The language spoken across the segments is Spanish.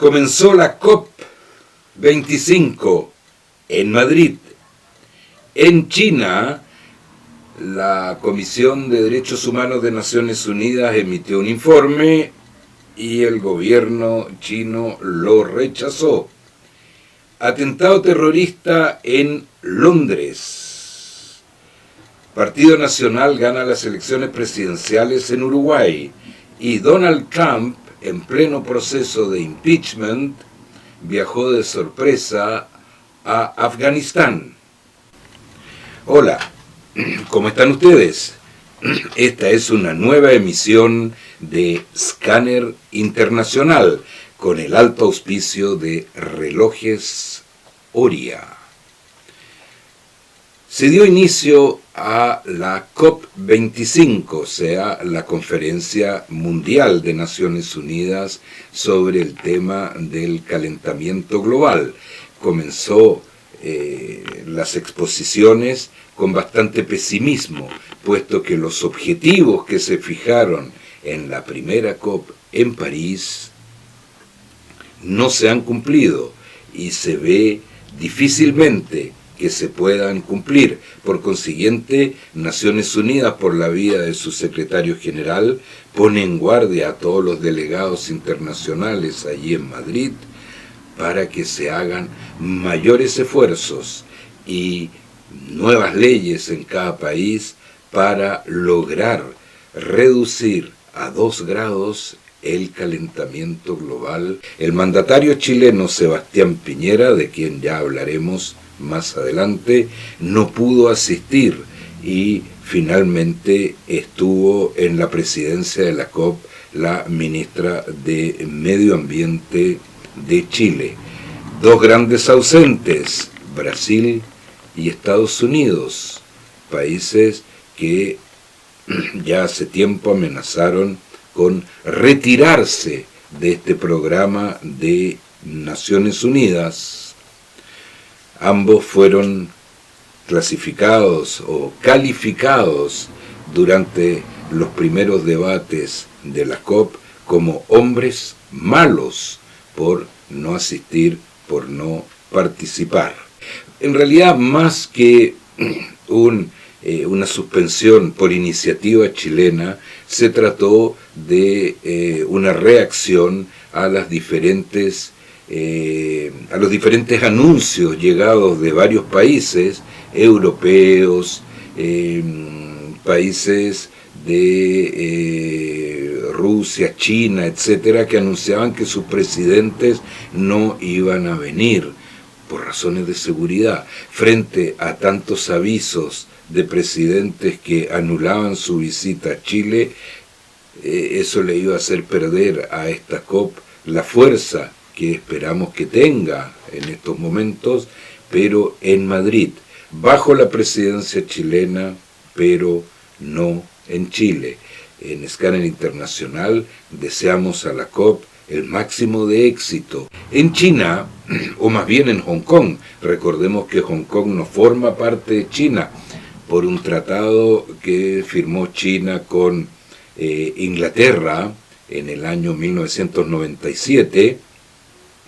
Comenzó la COP25 en Madrid. En China, la Comisión de Derechos Humanos de Naciones Unidas emitió un informe y el gobierno chino lo rechazó. Atentado terrorista en Londres. Partido Nacional gana las elecciones presidenciales en Uruguay y Donald Trump, en pleno proceso de impeachment, viajó de sorpresa a Afganistán. Hola, ¿cómo están ustedes? Esta es una nueva emisión de Scanner Internacional con el alto auspicio de Relojes Oria. Se dio inicio a la COP25, o sea, la Conferencia Mundial de Naciones Unidas sobre el tema del calentamiento global. Comenzó las exposiciones con bastante pesimismo, puesto que los objetivos que se fijaron en la primera COP en París no se han cumplido y se ve difícilmente que se puedan cumplir. Por consiguiente, Naciones Unidas, por la vía de su secretario general, pone en guardia a todos los delegados internacionales allí en Madrid para que se hagan mayores esfuerzos y nuevas leyes en cada país para lograr reducir a 2 grados el calentamiento global. El mandatario chileno Sebastián Piñera, de quien ya hablaremos más adelante, no pudo asistir y finalmente estuvo en la presidencia de la COP la ministra de Medio Ambiente de Chile. 2 grandes ausentes, Brasil y Estados Unidos, países que ya hace tiempo amenazaron con retirarse de este programa de Naciones Unidas. Ambos fueron clasificados o calificados durante los primeros debates de la COP como hombres malos por no asistir, por no participar. En realidad, más que una suspensión por iniciativa chilena, se trató de una reacción a los diferentes anuncios llegados de varios países europeos, países de Rusia, China, etcétera, que anunciaban que sus presidentes no iban a venir por razones de seguridad. Frente a tantos avisos de presidentes que anulaban su visita a Chile, eso le iba a hacer perder a esta COP la fuerza que esperamos que tenga en estos momentos, pero en Madrid, bajo la presidencia chilena, pero no en Chile. En Scanner Internacional deseamos a la COP el máximo de éxito. En China, o más bien en Hong Kong, recordemos que Hong Kong no forma parte de China por un tratado que firmó China con Inglaterra en el año 1997,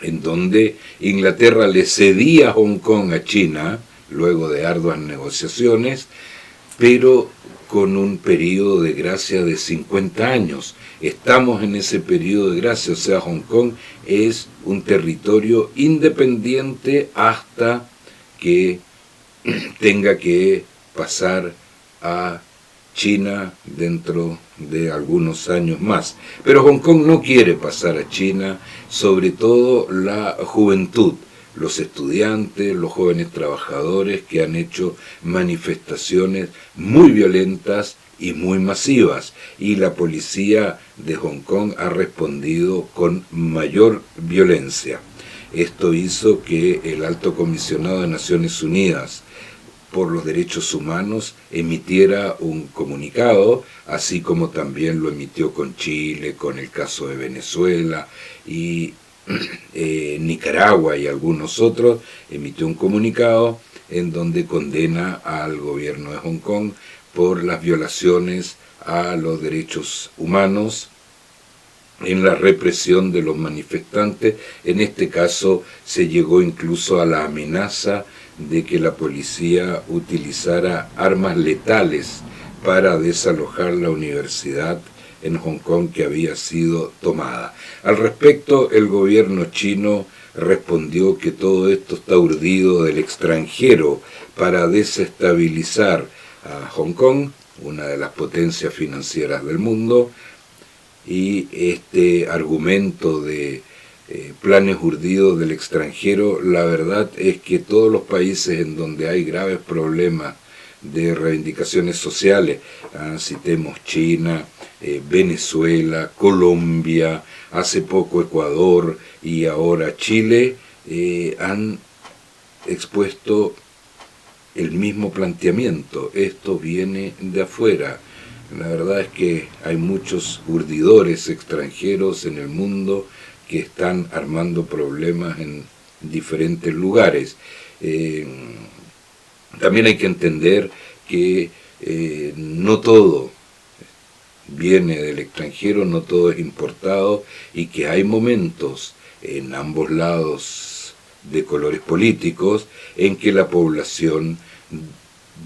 en donde Inglaterra le cedía Hong Kong a China, luego de arduas negociaciones, pero con un periodo de gracia de 50 años. Estamos en ese periodo de gracia, o sea, Hong Kong es un territorio independiente hasta que tenga que pasar a China dentro de algunos años más. Pero Hong Kong no quiere pasar a China, sobre todo la juventud, los estudiantes, los jóvenes trabajadores que han hecho manifestaciones muy violentas y muy masivas, y la policía de Hong Kong ha respondido con mayor violencia. Esto hizo que el Alto Comisionado de Naciones Unidas por los Derechos Humanos emitiera un comunicado, así como también lo emitió con Chile, con el caso de Venezuela y Nicaragua y algunos otros, emitió un comunicado en donde condena al gobierno de Hong Kong por las violaciones a los derechos humanos en la represión de los manifestantes. En este caso se llegó incluso a la amenaza de que la policía utilizara armas letales para desalojar la universidad en Hong Kong que había sido tomada. Al respecto, el gobierno chino respondió que todo esto está urdido del extranjero para desestabilizar a Hong Kong, una de las potencias financieras del mundo, y este argumento de planes urdidos del extranjero, la verdad es que todos los países en donde hay graves problemas de reivindicaciones sociales, citemos China, Venezuela, Colombia, hace poco Ecuador y ahora Chile, han expuesto el mismo planteamiento. Esto viene de afuera. La verdad es que hay muchos urdidores extranjeros en el mundo que están armando problemas en diferentes lugares. También hay que entender que no todo viene del extranjero, no todo es importado, y que hay momentos en ambos lados de colores políticos en que la población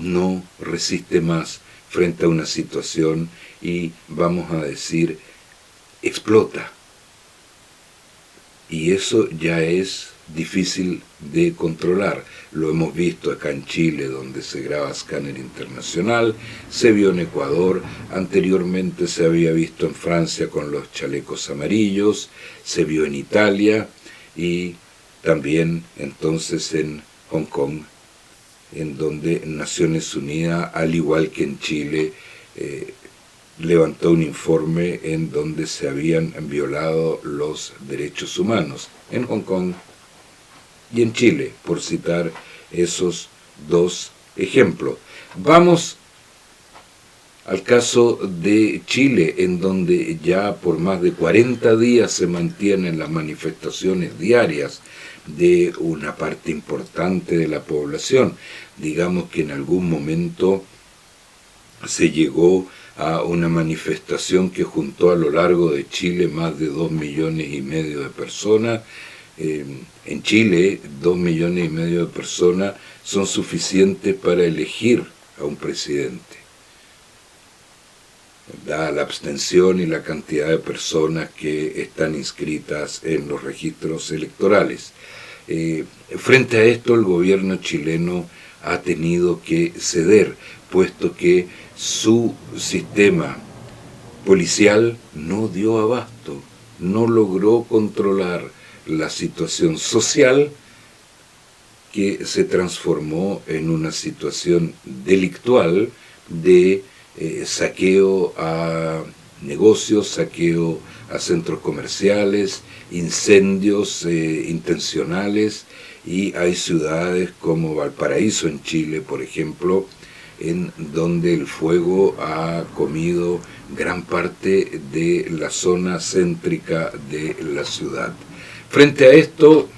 no resiste más frente a una situación y, vamos a decir, explota. Y eso ya es difícil de controlar. Lo hemos visto acá en Chile, donde se graba Scanner Internacional, se vio en Ecuador, anteriormente se había visto en Francia con los chalecos amarillos, se vio en Italia y también entonces en Hong Kong, en donde Naciones Unidas, al igual que en Chile, levantó un informe en donde se habían violado los derechos humanos en Hong Kong y en Chile, por citar esos dos ejemplos. Vamos al caso de Chile, en donde ya por más de 40 días se mantienen las manifestaciones diarias de una parte importante de la población. Digamos que en algún momento se llegó a una manifestación que juntó a lo largo de Chile más de 2,5 millones de personas. En Chile, 2,5 millones de personas son suficientes para elegir a un presidente. Dada la abstención y la cantidad de personas que están inscritas en los registros electorales. Frente a esto, el gobierno chileno ha tenido que ceder, puesto que su sistema policial no dio abasto, no logró controlar la situación social, que se transformó en una situación delictual de saqueo a negocios, saqueo a centros comerciales, incendios intencionales, y hay ciudades como Valparaíso en Chile, por ejemplo, en donde el fuego ha comido gran parte de la zona céntrica de la ciudad. Frente a esto,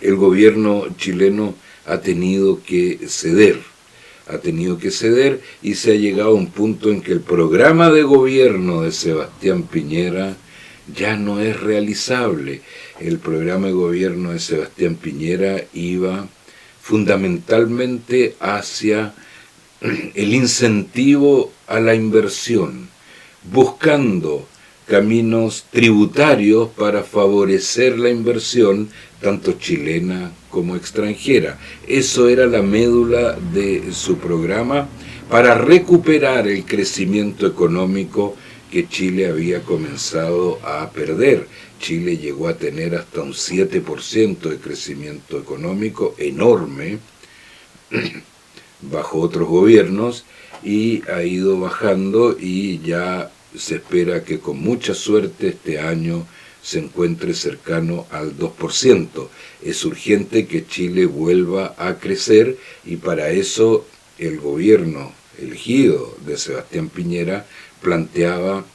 el gobierno chileno ha tenido que ceder y se ha llegado a un punto en que el programa de gobierno de Sebastián Piñera ya no es realizable. El programa de gobierno de Sebastián Piñera iba fundamentalmente hacia el incentivo a la inversión, buscando caminos tributarios para favorecer la inversión, tanto chilena como extranjera. Eso era la médula de su programa para recuperar el crecimiento económico que Chile había comenzado a perder. Chile llegó a tener hasta un 7% de crecimiento económico, enorme, bajo otros gobiernos, y ha ido bajando, y ya se espera que con mucha suerte este año se encuentre cercano al 2%. Es urgente que Chile vuelva a crecer, y para eso el gobierno elegido de Sebastián Piñera planteaba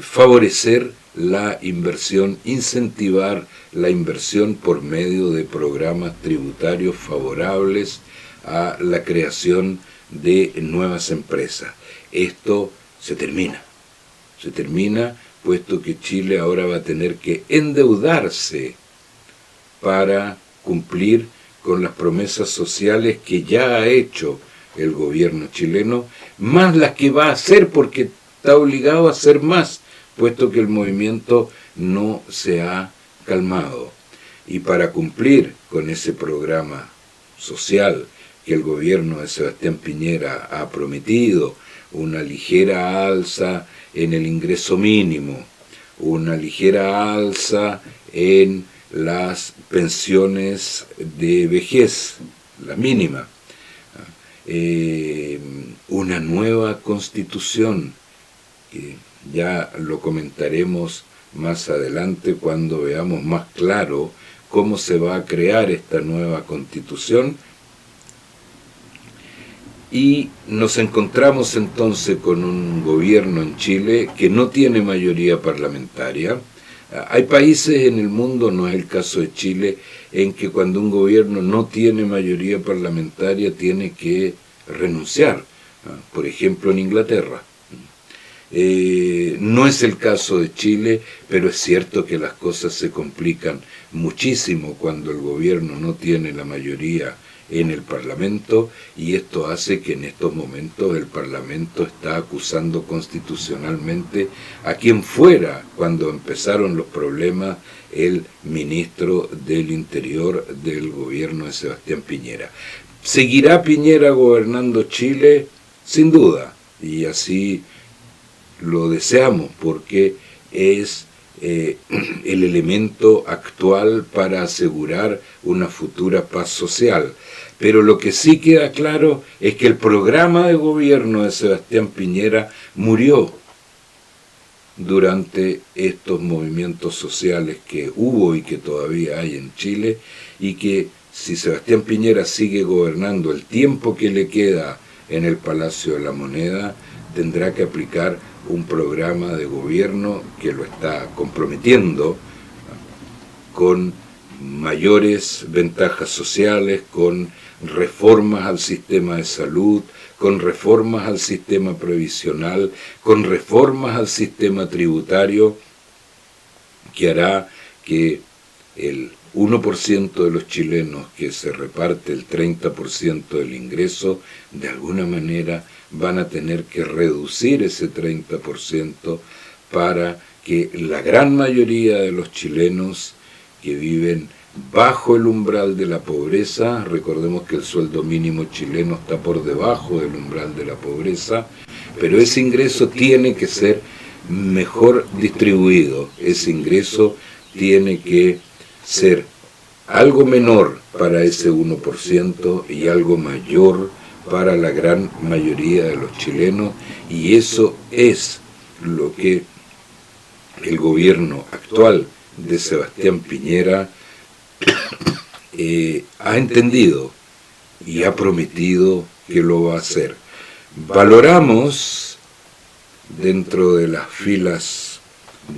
favorecer la inversión, incentivar la inversión por medio de programas tributarios favorables a la creación de nuevas empresas. Esto se termina. Se termina puesto que Chile ahora va a tener que endeudarse para cumplir con las promesas sociales que ya ha hecho el gobierno chileno, más las que va a hacer porque está obligado a hacer más, puesto que el movimiento no se ha calmado. Y para cumplir con ese programa social que el gobierno de Sebastián Piñera ha prometido, una ligera alza en el ingreso mínimo, una ligera alza en las pensiones de vejez, la mínima, una nueva constitución, que ya lo comentaremos más adelante cuando veamos más claro cómo se va a crear esta nueva constitución. Y nos encontramos entonces con un gobierno en Chile que no tiene mayoría parlamentaria. Hay países en el mundo, no es el caso de Chile, en que cuando un gobierno no tiene mayoría parlamentaria tiene que renunciar. Por ejemplo, en Inglaterra. No es el caso de Chile, pero es cierto que las cosas se complican muchísimo cuando el gobierno no tiene la mayoría en el Parlamento, y esto hace que en estos momentos el Parlamento está acusando constitucionalmente a quien fuera cuando empezaron los problemas el ministro del Interior del gobierno de Sebastián Piñera. ¿Seguirá Piñera gobernando Chile? Sin duda, y así lo deseamos porque es el elemento actual para asegurar una futura paz social. Pero lo que sí queda claro es que el programa de gobierno de Sebastián Piñera murió durante estos movimientos sociales que hubo y que todavía hay en Chile, y que si Sebastián Piñera sigue gobernando el tiempo que le queda en el Palacio de la Moneda, tendrá que aplicar un programa de gobierno que lo está comprometiendo con mayores ventajas sociales, con reformas al sistema de salud, con reformas al sistema previsional, con reformas al sistema tributario, que hará que el 1% de los chilenos que se reparte el 30% del ingreso, de alguna manera van a tener que reducir ese 30% para que la gran mayoría de los chilenos que viven bajo el umbral de la pobreza, recordemos que el sueldo mínimo chileno está por debajo del umbral de la pobreza, pero ese ingreso tiene que ser mejor distribuido, ese ingreso tiene que ser algo menor para ese 1% y algo mayor para la gran mayoría de los chilenos, y eso es lo que el gobierno actual de Sebastián Piñera ha entendido y ha prometido que lo va a hacer. Valoramos dentro de las filas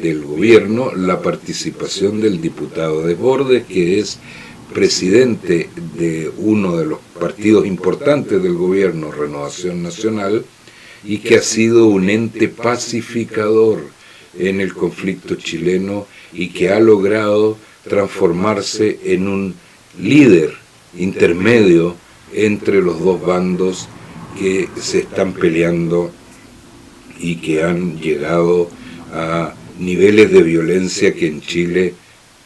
del gobierno la participación del diputado Desbordes, que es presidente de uno de los partidos importantes del gobierno, Renovación Nacional, y que ha sido un ente pacificador en el conflicto chileno y que ha logrado transformarse en un líder intermedio entre los dos bandos que se están peleando y que han llegado a niveles de violencia que en Chile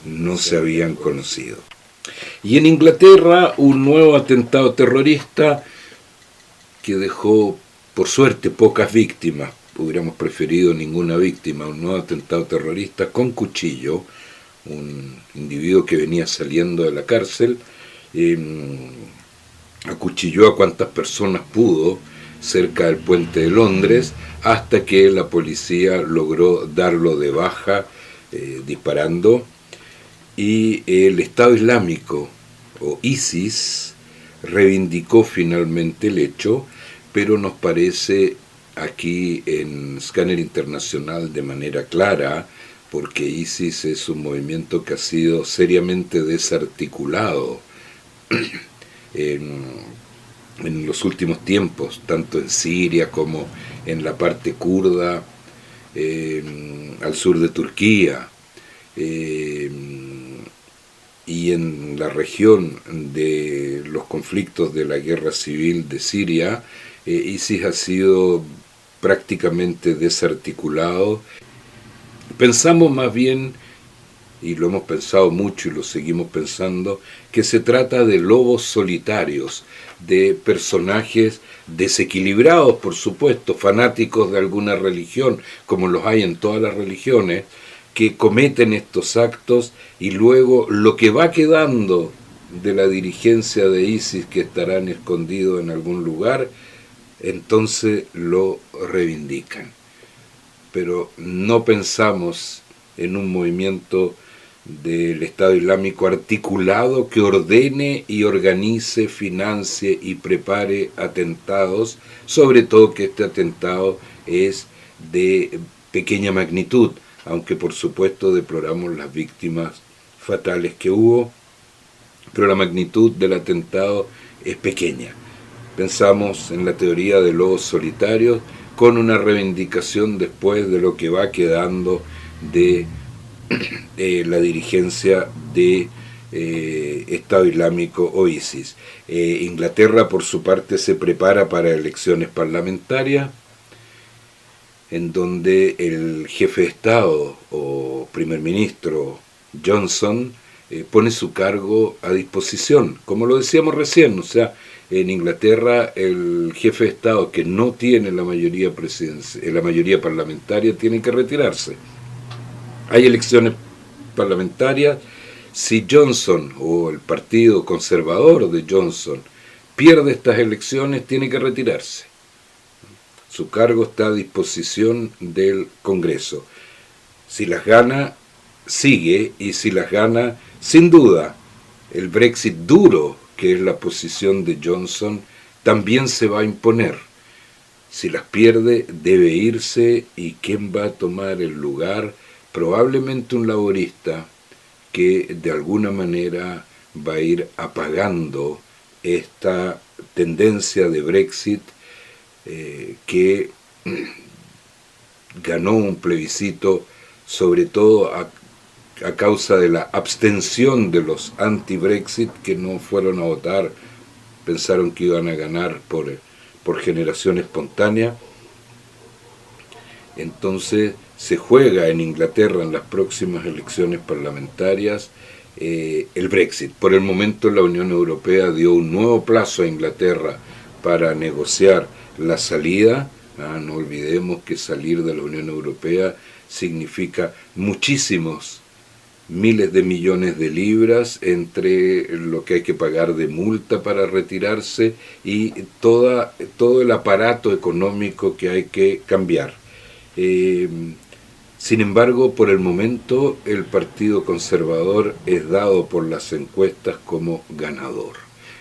no se habían conocido. Y en Inglaterra, un nuevo atentado terrorista que dejó, por suerte, pocas víctimas. Hubiéramos preferido ninguna víctima. Un nuevo atentado terrorista con cuchillo, un individuo que venía saliendo de la cárcel, acuchilló a cuantas personas pudo cerca del puente de Londres, hasta que la policía logró darlo de baja disparando, y el Estado Islámico o ISIS reivindicó finalmente el hecho, pero nos parece aquí en Scanner Internacional de manera clara, porque ISIS es un movimiento que ha sido seriamente desarticulado en los últimos tiempos, tanto en Siria como en la parte kurda, al sur de Turquía, y en la región de los conflictos de la guerra civil de Siria, ISIS ha sido prácticamente desarticulado. Pensamos más bien, y lo hemos pensado mucho y lo seguimos pensando, que se trata de lobos solitarios, de personajes desequilibrados, por supuesto, fanáticos de alguna religión, como los hay en todas las religiones, que cometen estos actos y luego lo que va quedando de la dirigencia de ISIS, que estarán escondidos en algún lugar, entonces lo reivindican. Pero no pensamos en un movimiento del Estado Islámico articulado que ordene y organice, financie y prepare atentados, sobre todo que este atentado es de pequeña magnitud, aunque por supuesto deploramos las víctimas fatales que hubo, pero la magnitud del atentado es pequeña. Pensamos en la teoría de lobos solitarios con una reivindicación después de lo que va quedando de la dirigencia de Estado Islámico o ISIS. Inglaterra, por su parte, se prepara para elecciones parlamentarias, en donde el jefe de Estado o primer ministro Johnson pone su cargo a disposición, como lo decíamos recién. O sea, en Inglaterra el jefe de Estado que no tiene la mayoría parlamentaria tiene que retirarse. Hay elecciones parlamentarias. Si Johnson o el partido conservador de Johnson pierde estas elecciones, tiene que retirarse. Su cargo está a disposición del Congreso. Si las gana, sigue, y si las gana, sin duda, el Brexit duro, que es la posición de Johnson, también se va a imponer. Si las pierde, debe irse, y ¿quién va a tomar el lugar? Probablemente un laborista que de alguna manera va a ir apagando esta tendencia de Brexit, que ganó un plebiscito sobre todo a causa de la abstención de los anti-Brexit, que no fueron a votar, pensaron que iban a ganar por generación espontánea. Entonces se juega en Inglaterra en las próximas elecciones parlamentarias el Brexit. Por el momento la Unión Europea dio un nuevo plazo a Inglaterra para negociar la salida. No olvidemos que salir de la Unión Europea significa muchísimos miles de millones de libras, entre lo que hay que pagar de multa para retirarse y todo el aparato económico que hay que cambiar. Sin embargo, por el momento el Partido Conservador es dado por las encuestas como ganador.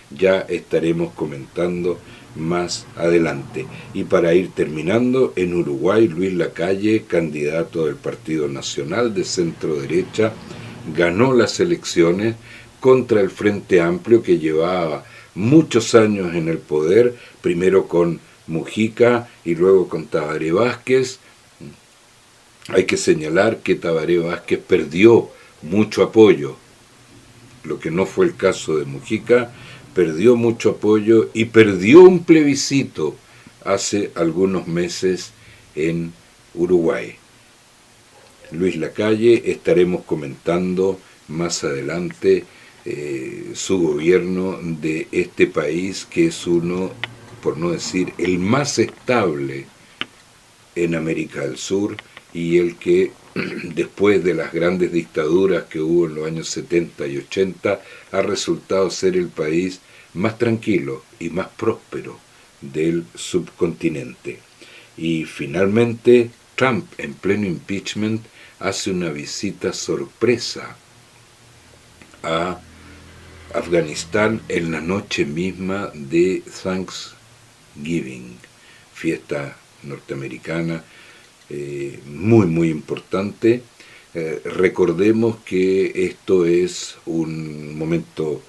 Ya estaremos comentando más adelante. Y para ir terminando, en Uruguay, Luis Lacalle, candidato del Partido Nacional de centro derecha, ganó las elecciones contra el Frente Amplio, que llevaba muchos años en el poder, primero con Mujica y luego con Tabaré Vázquez. Hay que señalar que Tabaré Vázquez perdió mucho apoyo, lo que no fue el caso de Mujica. Perdió mucho apoyo y perdió un plebiscito hace algunos meses en Uruguay. Luis Lacalle, estaremos comentando más adelante su gobierno de este país, que es uno, por no decir, el más estable en América del Sur, y el que, después de las grandes dictaduras que hubo en los años 70 y 80, ha resultado ser el país más tranquilo y más próspero del subcontinente. Y finalmente, Trump, en pleno impeachment, hace una visita sorpresa a Afganistán en la noche misma de Thanksgiving, fiesta norteamericana, muy muy importante. Recordemos que esto es un momento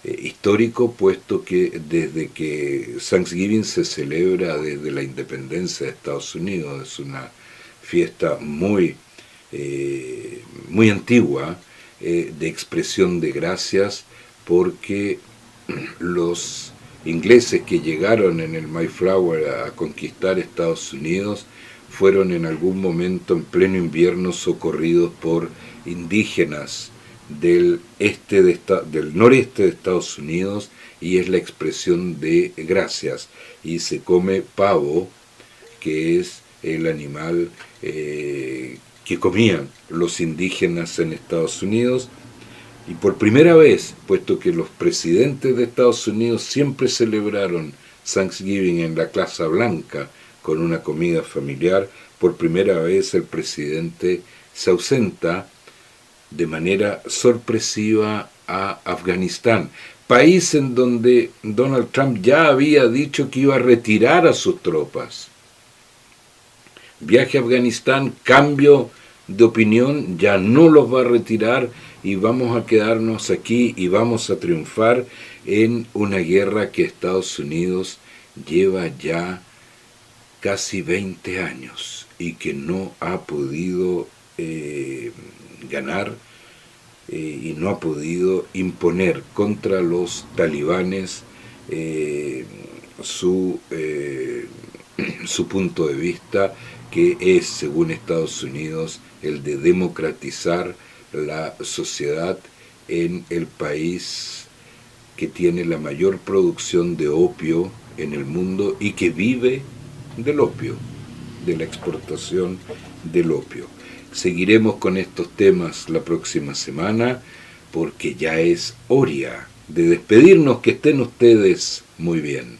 histórico, puesto que desde que Thanksgiving se celebra desde la independencia de Estados Unidos, es una fiesta muy, muy antigua, de expresión de gracias, porque los ingleses que llegaron en el Mayflower a conquistar Estados Unidos fueron en algún momento en pleno invierno socorridos por indígenas del noreste de Estados Unidos, y es la expresión de gracias, y se come pavo, que es el animal que comían los indígenas en Estados Unidos. Y por primera vez, puesto que los presidentes de Estados Unidos siempre celebraron Thanksgiving en la Casa Blanca con una comida familiar, por primera vez el presidente se ausenta de manera sorpresiva a Afganistán, país en donde Donald Trump ya había dicho que iba a retirar a sus tropas. Viaje a Afganistán, cambio de opinión, ya no los va a retirar y vamos a quedarnos aquí y vamos a triunfar en una guerra que Estados Unidos lleva ya casi 20 años y que no ha podido ganar y no ha podido imponer contra los talibanes su punto de vista, que es, según Estados Unidos, el de democratizar la sociedad en el país que tiene la mayor producción de opio en el mundo y que vive del opio, de la exportación del opio. Seguiremos con estos temas la próxima semana, porque ya es hora de despedirnos. Que estén ustedes muy bien.